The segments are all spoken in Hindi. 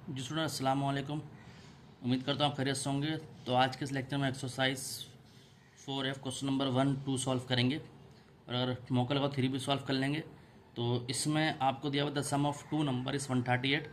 जी स्टूडेंट अस्सलाम वालेकुम। उम्मीद करता हूँ आप खैरियत से होंगे। तो आज के इस लेक्चर में exercise 4F question number 1-2 solve करेंगे और अगर मौका लगा 3 भी सॉल्व कर लेंगे। तो इसमें आपको दिया हुआ the sum of two number is 138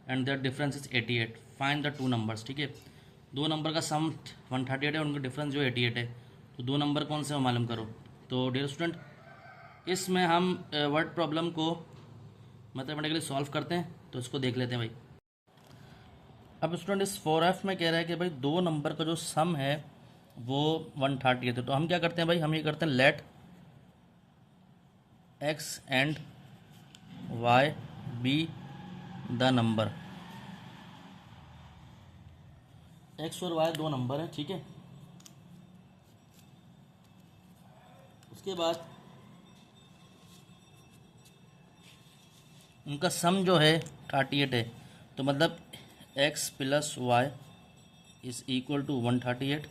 and their difference is 88। Find the two numbers. ठीक है, दो नंबर का सम 138 है, उनका डिफरेंस जो 88 है। तो दो नंबर कौन से हो मालूम करो। तो डियर स्टूडेंट, इसमें हम वर्ड प्रॉब्लम को मैथमेटिकली सॉल्व करते हैं। तो इसको देख लेते हैं भाई। अब स्टूडेंट इस 4F में कह रहा है कि भाई दो नंबर का जो सम है वो 138 है। तो हम क्या करते हैं भाई, हम ये करते हैं let x and y be the number. X और वाई दो नंबर हैं, ठीक है। उसके बाद उनका सम जो है 38 है। तो मतलब x plus y is equal to 138।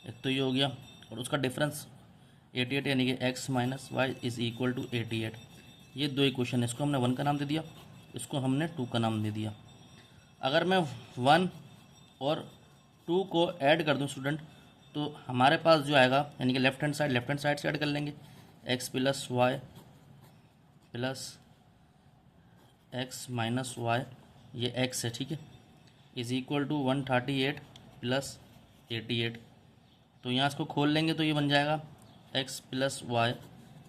एक तो ये हो गया, और उसका डिफरेंस 88 यानी कि x minus y is equal to 88। ये दो इक्वेशन है, इसको हमने वन का नाम दे दिया, इसको हमने टू का नाम दे दिया। अगर मैं वन और टू को ऐड कर दूं स्टूडेंट, तो हमारे पास जो आएगा यानी कि लेफ्ट हैंड साइड से ऐड कर लेंगे। X plus y plus x minus y, ये एक्स है, ठीक है, इज़ इक्वल टू 138 प्लस 88। तो यहाँ इसको खोल लेंगे तो ये बन जाएगा x plus y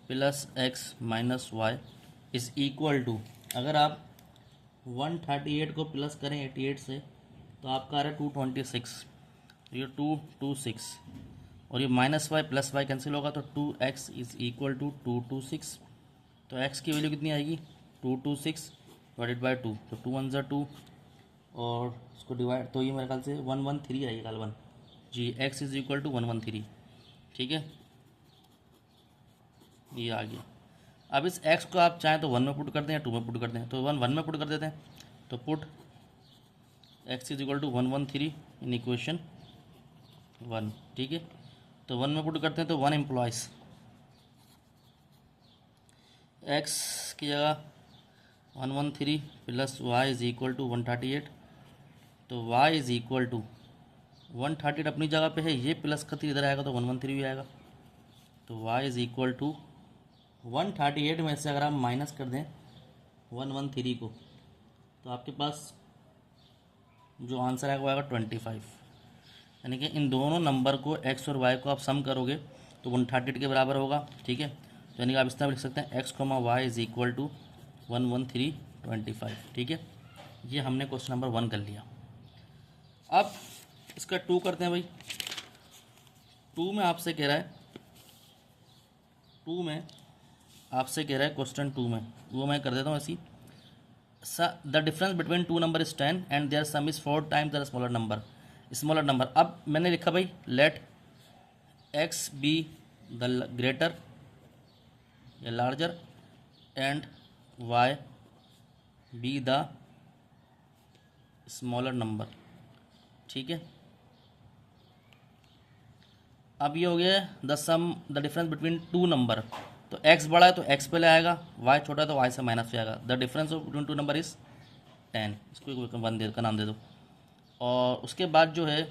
plus x minus y is equal to, अगर आप 138 को प्लस करें 88 से तो आपका आ रहा है 226। तो ये 226 और ये minus y plus y cancel होगा तो 2x इज़ इक्वल टू 226। तो x की वैल्यू कितनी आएगी 226 डिवाइडेड बाई 2। तो 2 1 2 और उसको डिवाइड, तो ये मेरे ख्याल से 113 आएगी कल वन जी। x इज़ इक्वल टू 113, ठीक है, ये आ गया। अब इस x को आप चाहें तो वन में पुट कर दें या टू में पुट कर दें। तो वन में पुट कर देते हैं। तो put x is equal to 113 in equation one, ठीक है। तो वन में पुट करते हैं तो वन एम्प्लॉयज़ x की जगह 113 plus y is equal to 138। तो y इज इक्वल टू 138 अपनी जगह पे है, ये प्लस का 3 इधर आएगा तो 113 भी आएगा। तो y इज इक्वल टू 138 में से अगर आप माइनस कर दें 113 को, तो आपके पास जो आंसर आएगा वो आएगा 25। यानी कि इन दोनों नंबर को x और y को आप सम करोगे तो 138 के बराबर होगा, ठीक है। तो यानी कि आप इस तरह लिख सकते हैं x, y is equal to 11325, ठीक है। ये हमने क्वेश्चन नंबर 1 कर लिया। अब इसका 2 करते हैं भाई। 2 में आपसे कह रहा है, 2 में आपसे कह रहा है क्वेश्चन 2 में, वो मैं कर देता हूँ ऐसी। The difference between two number is 10 and their sum is 4 times the smaller number. अब मैंने लिखा भाई let x be the greater या larger and y be the smaller number, ठीक है। अब ये हो गया the sum the difference between two number. तो x बड़ा है तो x पहले आएगा, y छोटा है तो y से माइनस पे आएगा। The difference of between two number is 10, इसको वन दे का नाम दे दो। और उसके बाद जो है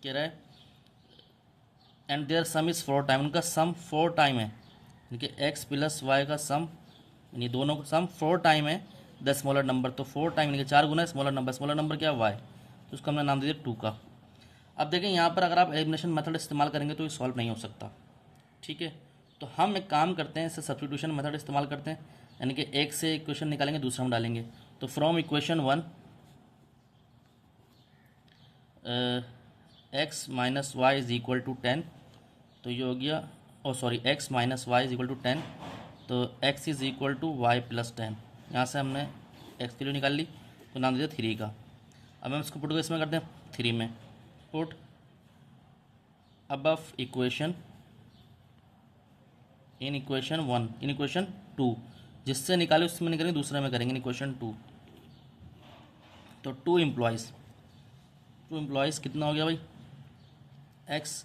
कह रहा है and their sum is 4 time, उनका सम 4 टाइम है, यानी कि एक्स प्लस वाई का सम, यानी दोनों का सम 4 टाइम है द स्मॉलर नंबर। तो 4 टाइम यानी कि 4 गुना स्मॉलर नंबर क्या है वाई, तो उसका हमने नाम दे दिया 2 का। अब देखें यहाँ पर अगर आप एलिमिनेशन मेथड इस्तेमाल करेंगे तो ये सॉल्व नहीं हो सकता, ठीक है। तो हम एक काम करते हैं, इससे सब्स्टिट्यूशन मेथड इस्तेमाल करते हैं, यानी कि एक से इक्वेशन निकालेंगे दूसरा में डालेंगे। तो from equation 1 x minus y is equal to 10, तो ये हो गया, oh sorry, x minus y is equal to 10। तो x is equal to y plus 10, यहाँ से हमने एक्स की वैल्यू निकाल ली तो नाम दे दिया 3 का। अब हम इसको पुट को इसमें करते हैं 3 में, put above equation in equation 1 in equation 2, जिससे निकाले उसमें निकालेंगे दूसरे में करेंगे इन इक्वेशन 2। तो टू एम्प्लॉयज़ कितना हो गया भाई, एक्स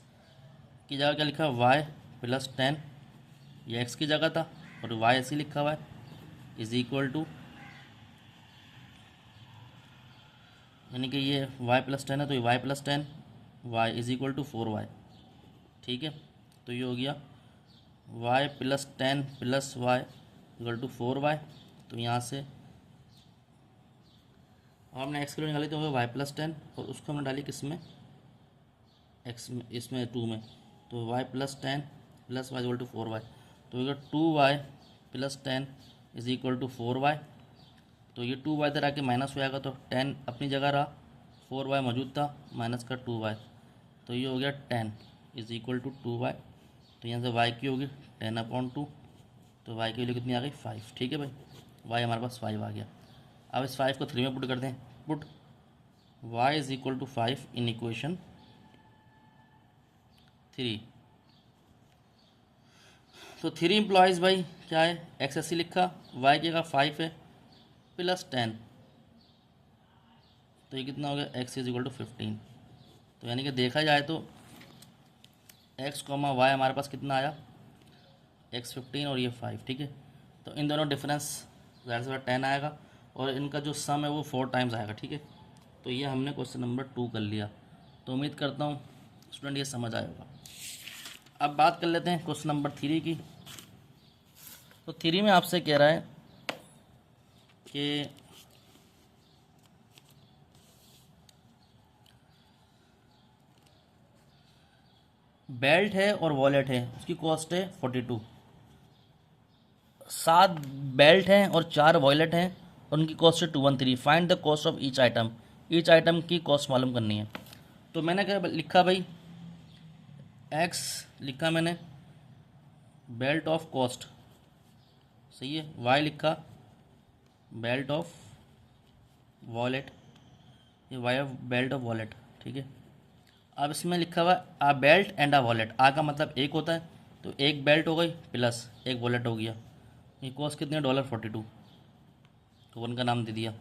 की जगह क्या लिखा है वाई प्लस 10, ये एक्स की जगह था और वाई ऐसे लिखा हुआ है, इज इक्वल टू यानी कि ये y प्लस 10 है तो ये y plus 10 y is equal to 4y। ठीक है, तो ये हो गया y plus 10 plus y equal to 4y। तो यहाँ से हमने x की वैल्यू निकाली तो y प्लस 10 और उसको हमने डाली किस में, x में, इसमें 2 में। तो y plus 10 plus y equal to 4y। तो ये 2y plus 10 is equal to 4y। तो ये 2y इधर आके माइनस हो जाएगा तो 10 अपनी जगह रहा, 4y मौजूद था, माइनस का 2y। तो ये हो गया 10 इज इक्वल टू 2y। तो यहाँ से y की होगी 10/2। तो y की वैल्यू कितनी आ गई 5। ठीक है भाई, y हमारे पास 5 आ गया। अब इस 5 को 3 में पुट करते हैं। Put y is equal to 5 in equation 3। तो 3 इम्प्लॉयज़ भाई क्या है, एक्स एस सी लिखा, y की जगह 5 है प्लस 10। तो ये कितना हो गया, x इज इक्वल टू 15। तो यानी कि देखा जाए तो x कॉमा वाई हमारे पास कितना आया, x 15 और ये 5। ठीक है, तो इन दोनों डिफरेंस ज़्यादा से ज़्यादा 10 आएगा और इनका जो सम है वो 4 टाइम्स आएगा। ठीक है, तो ये हमने क्वेश्चन नंबर 2 कर लिया। तो उम्मीद करता हूँ स्टूडेंट ये समझ आया होगा। अब बात कर लेते हैं क्वेश्चन नंबर 3 की। तो 3 में आपसे कह रहा है कि बेल्ट है और वॉलेट है, उसकी कॉस्ट है 42। 7 बेल्ट हैं और 4 वॉलेट हैं और उनकी कॉस्ट है 213। Find the cost of each item. Each item की कॉस्ट मालूम करनी है। तो मैंने क्या लिखा भाई, एक्स लिखा मैंने बेल्ट ऑफ कॉस्ट, सही है। वाई लिखा बेल्ट ऑफ वॉलेट, ये y of belt of wallet. ठीक है, अब इसमें लिखा हुआ a belt and a wallet. A का मतलब एक होता है, तो एक बेल्ट हो गई प्लस एक वॉलेट हो गया। ये कॉस्ट कितनी है, $42। तो उनका नाम दे दिया।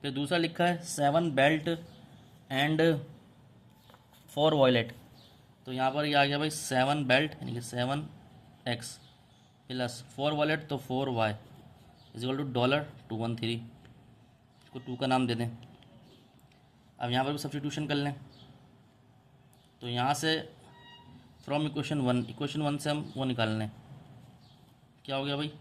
फिर दूसरा लिखा है 7 बेल्ट एंड 4 वॉलेट। तो यहाँ पर ये आ गया भाई 7 बेल्ट यानी कि 7x प्लस 4 वॉलेट तो 4y इज इक्वल टू $213। इसको 2 का नाम दे दें। अब यहाँ पर भी सब्स्टिट्यूशन कर लें। तो यहाँ से फ्रॉम इक्वेशन 1 से हम वो निकाल लें, क्या हो गया भाई,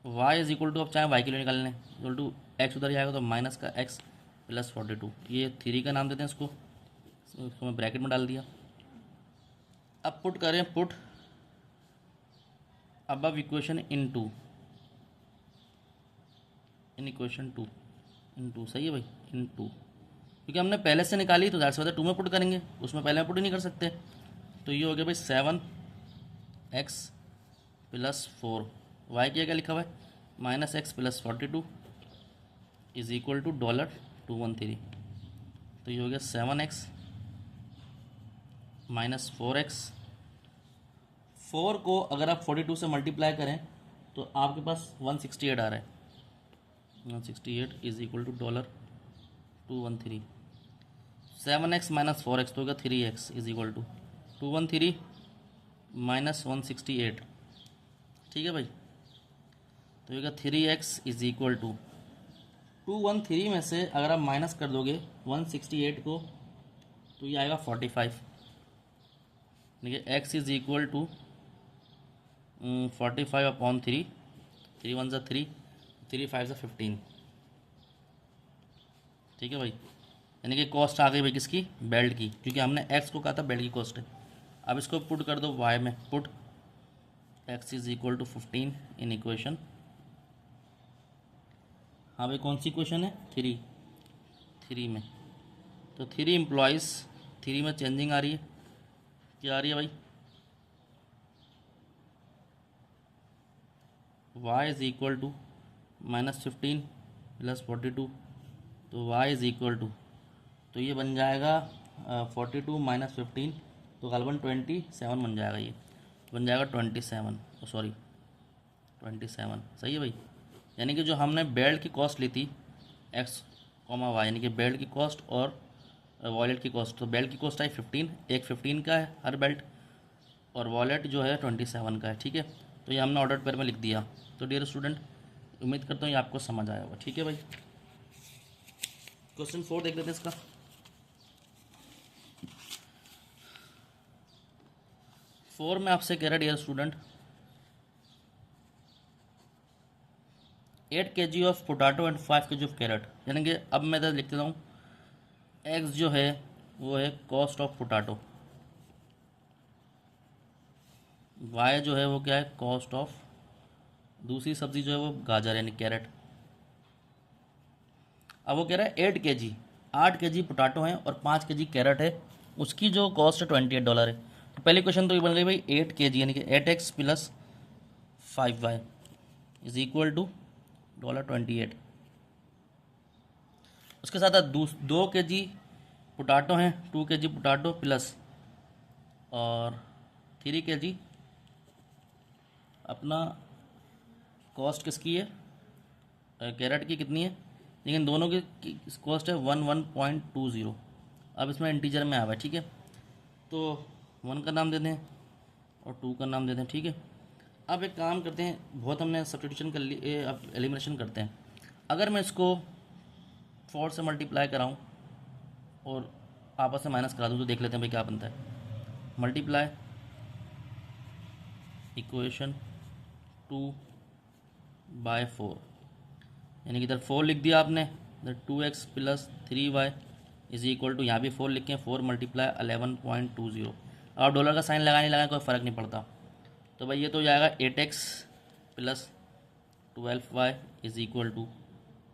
y इज इक्वल टू, अब चाहे y के लिए निकाल लें, इक्वल टू x उधर जाएगा तो माइनस का x प्लस 42। ये 3 का नाम देते हैं इसको मैं ब्रैकेट में डाल दिया। अब पुट करें, put above equation in equation 2 इन 2, सही है भाई, इन 2, क्योंकि हमने पहले से निकाली तो ज़्यादा से ज़्यादा 2 में पुट करेंगे, उसमें पहले में पुट ही नहीं कर सकते। तो ये हो गया भाई 7x प्लस 4, वाई क्या क्या लिखा हुआ है minus x plus 42 is equal to $213। तो ये हो गया 7x माइनस 4x। 4 को अगर आप 42 से मल्टीप्लाई करें तो आपके पास 168 आ रहा है। 168 is equal to $213। 7x minus 4x तो होगा 3x is equal to 213 minus 168। ठीक है भाई, तो होगा 3x इज इक्वल टू 213 में से अगर आप माइनस कर दोगे 168 को तो ये आएगा 45। देखिए x इज इक्वल टू 45/3, 3 1 3, 3 5 15। ठीक है भाई, यानी कि कॉस्ट आ गई भाई किसकी, बेल्ट की, क्योंकि हमने x को कहा था बेल्ट की कॉस्ट है। अब इसको पुट कर दो y में, put x is equal to 15 in equation, हाँ भाई कौन सी इक्वेशन है, 3 में। तो 3 एम्प्लॉयज़, 3 में चेंजिंग आ रही है, क्या आ रही है भाई, y is equal to -15 plus 42। तो y इज इक्वल टू, तो ये बन जाएगा 42 माइनस 15, तो गलबन 27 बन जाएगा, ये बन जाएगा 27, सॉरी 27, सही है भाई। यानी कि जो हमने बेल्ट की कॉस्ट ली थी x, y, यानी कि बेल्ट की कॉस्ट और वॉलेट की कॉस्ट, तो बेल्ट की कॉस्ट आई 15, एक 15 का है हर बेल्ट, और वॉलेट जो है 27 का है। ठीक है, तो ये हमने ऑर्डर पेयर में लिख दिया। तो डियर स्टूडेंट, उम्मीद करता हूँ ये आपको समझ आया होगा। ठीक है भाई। क्वेश्चन 4 देख लेते हैं इसका। फोर में आपसे कह रहा है dear student 8 kg of potato and 5 kg of carrot, यानी कि अब मैं इधर लिख देता हूँ एक्स जो है वो है कॉस्ट ऑफ पोटैटो, वाई जो है वो क्या है कॉस्ट ऑफ दूसरी सब्जी जो है वो गाजर यानी कैरेट। अब वो कह रहा है 8 kg पोटैटो है और 5 kg कैरेट है, उसकी जो कॉस्ट है $28 है। तो पहली क्वेश्चन तो ये बन गई भाई 8 kg यानी कि 8x plus 5y is equal to $28। उसके साथ 2 kg पोटैटो हैं, 2 kg पोटैटो प्लस और 3 kg अपना कॉस्ट किसकी है कैरेट की कितनी है, लेकिन दोनों की कॉस्ट है 1.20। अब इसमें इंटीजर में आ हुआ है, ठीक है, तो 1 का नाम दे दें और 2 का नाम दे दें, ठीक है। अब एक काम करते हैं, बहुत हमने सब्स्टिट्यूशन कर ली, अब एलिमिनेशन करते हैं। अगर मैं इसको 4 से मल्टीप्लाई कराऊँ और आपस में माइनस करा दूँ तो देख लेते हैं भाई क्या बनता है। मल्टीप्लाई इक्वेशन 2/4 यानी कि इधर 4 लिख दिया आपने, इधर 2x plus 3y is equal to, यहाँ भी 4 लिखें, 4 मल्टीप्लाई 11.20। और डॉलर का साइन लगाने लगा कोई फ़र्क नहीं पड़ता, तो भाई ये तो हो जाएगा 8x plus 12y is equal to,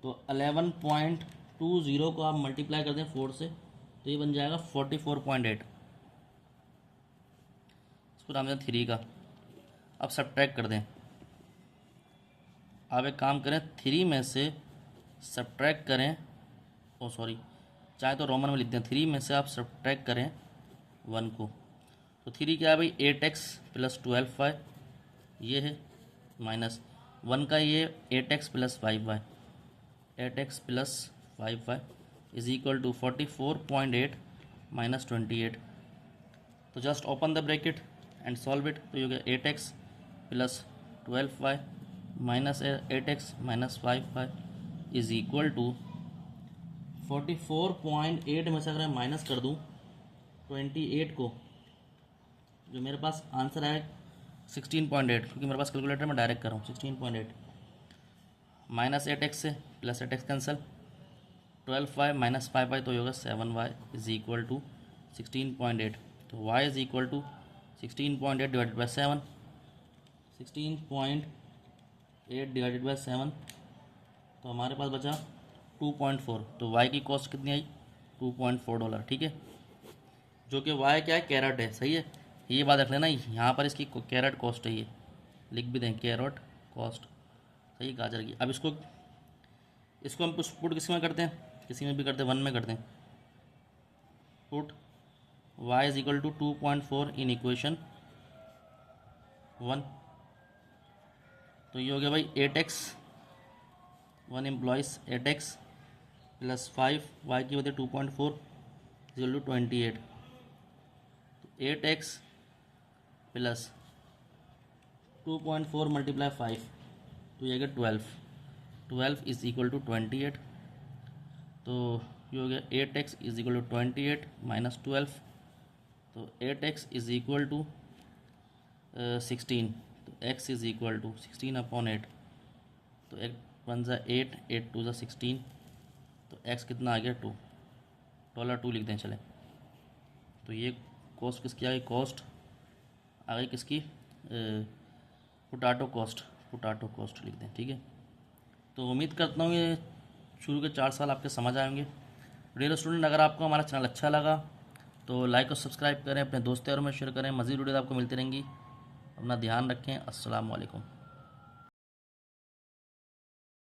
तो 11.20 को आप मल्टीप्लाई कर दें 4 से तो ये बन जाएगा 44.8, इसको नाम दें 3 का। अब सब्ट्रैक्ट कर दें, आप एक काम करें 3 में से सब्ट्रैक्ट करें, ओ सॉरी चाहे तो रोमन में लिख दें, 3 में से आप सब्ट्रैक्ट करें 1 को, तो 3 क्या है भाई 8x प्लस 12y ये है, माइनस 1 का ये 8x plus 5y, 8x plus 5y is equal to 44.8 minus 28। तो just open the bracket and solve it, तो ये हो गया 8x plus 12y minus 8x minus 5y is equal to 44.8 में से अगर मैं माइनस कर दूँ 28 को, जो मेरे पास आंसर आया 16.8, क्योंकि मेरे पास कैलकुलेटर में डायरेक्ट कर रहा हूँ 16.8 माइनस 8x से plus 8x cancel, 12y minus 5y तो होगा 7y इज इक्वल टू 16.8। तो y is equal to 16.8 divided by 7, 16.8 divided by 7, तो हमारे पास बचा 2.4। तो y की कॉस्ट कितनी आई $2.4, ठीक है, जो कि y क्या है कैरेट है, सही है, ये बात रख लेना, यहाँ पर इसकी कैरेट कॉस्ट है, ये लिख भी दें कैरेट कॉस्ट, सही गाजर की। अब इसको हम पुट किस में करते हैं, किसी में भी करते हैं, 1 में करते हैं, put y is equal to 2.4 in equation 1, तो ये हो गया भाई 8x 1 employees 8x plus 5 y की होती है 2.4 इक्वल टू 28, तो 8x प्लस 2.4 मल्टीप्लाई 5 तो ये गया 12 इज इक्वल टू 28, तो ये हो गया 8x is equal to 28 minus 12, तो 8x इज इक्वल टू 16, तो x इज इक्वल टू 16/8, तो एक 1 ज़ा 8, 8 2 ज़ा 16, तो x कितना आ गया 2, $2 लिख दें चले। तो ये कॉस्ट किसकी आ गई, कॉस्ट आ गई किसकी पोटैटो कॉस्ट लिख दें, ठीक है। तो उम्मीद करता हूँ ये शुरू के 4 साल आपके समझ आएंगे। डियर स्टूडेंट, अगर आपको हमारा चैनल अच्छा लगा तो लाइक और सब्सक्राइब करें, अपने दोस्तों और में शेयर करें, मज़ीद वीडियो आपको मिलती रहेंगी। अपना ध्यान रखें, अस्सलाम वालेकुम।